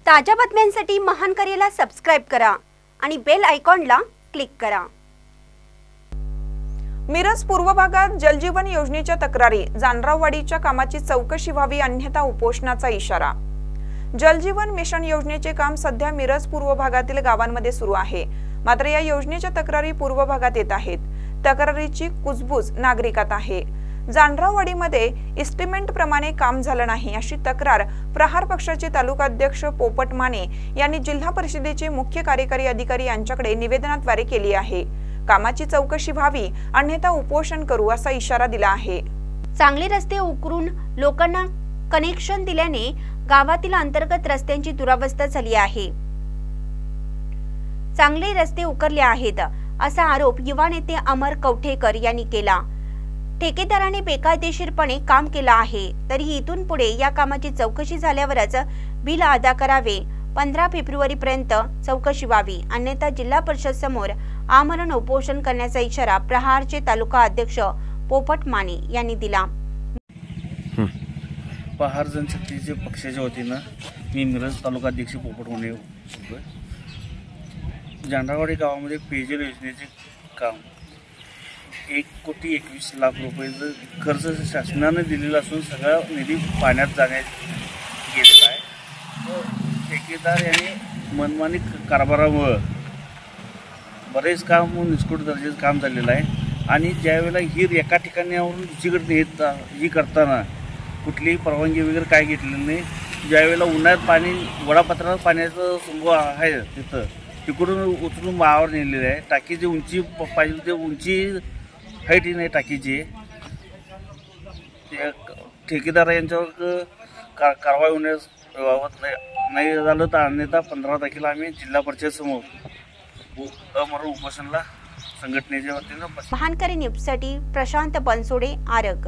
ताज्या बातम्यांसाठी महान करेला सबस्क्राइब करा आणि बेल आयकॉनला क्लिक करा। मिरज पूर्व भागात जलजीवन योजनेच्या तक्रारी, जानराववाडीच्या कामाची चौकशी व्हावी अन्यथा उपोषणाचा इशारा। जलजीवन मिशन योजनेचे काम सध्या मिरज पूर्व भागातील गावांमध्ये सुरू आहे। मात्र या योजनेच्या तक्रारी पूर्व भागात येत आहेत। तक्रारीची कुजबूज नागरिकात आहे। जानराववाडीमध्ये इस्टिमेट प्रमाणे काम झालं नाही अशी तक्रार प्रहार पक्षाचे तालुका अध्यक्ष पोपट माने यांनी जिल्हा परिषदेचे मुख्य कार्यकारी अधिकारी यांच्याकडे निवेदनाद्वारे केली आहे। कामाची चौकशी व्हावी अन्यथा उपोषण करू असा इशारा दिला आहे। चांगले रस्ते उकरून लोकांना कनेक्शन दिल्याने गावातील अंतर्गत रस्त्यांची दुरावस्था झाली आहे। चांगले रस्ते उकरले आहेत असा आरोप युवा नेते अमर कवठेकर यांनी केला। ठेकेदाराने बेकायदेशीरपणे काम केलं आहे, तरी इथून पुढे या कामाची चौकशी झाल्यावरच बिल अदा करावे। 15 फेब्रुवारीपर्यंत चौकशी व्हावी अन्यथा जिल्हा परिषद समोर आमरण उपोषण करण्याचा इशारा प्रहारचे तालुका अध्यक्ष पोपट माने यांनी दिला। प्रहार जनशक्तीचे पक्षाच्या वतीनं मी मिरज तालुका अध्यक्ष पोपट माने जानराववाडी गावामध्ये पेयजल योजनेचे काम 1,21,00,000 रुपये खर्च शासनाने दिलेला असून सगळा निधी पाण्यात जाण्यात गेलेला आहे। ठेकेदार यांनी मनमानी कारभारामुळे बरेच काम निष्ठुर दर्जाचं काम झालेलं आहे आणि ज्यावेळेला ही एका ठिकाणावरून दुसरीकडे ही करताना कुठलीही परवानगी वगैरे काय घेतलेली नाही। ज्यावेळेला उन्हाळ्यात पाणी वडापात्रात पाण्याचं संभव आहे तिकडून उचलून माळावर नेलेलं आहे। टाकीची उंची पाहिजे ते उंची हाईट ही नाही टाकीची। ठेकेदार यांच्यावर कारवाई होण्यास नाही झालं तर अन्यथा 15 तारखेला आम्ही जिल्हा परिषद समोर अमरण उपोषणाला संघटनेच्या वतीनं। महानकरी न्यूजसाठी प्रशांत बनसोडे, आरग।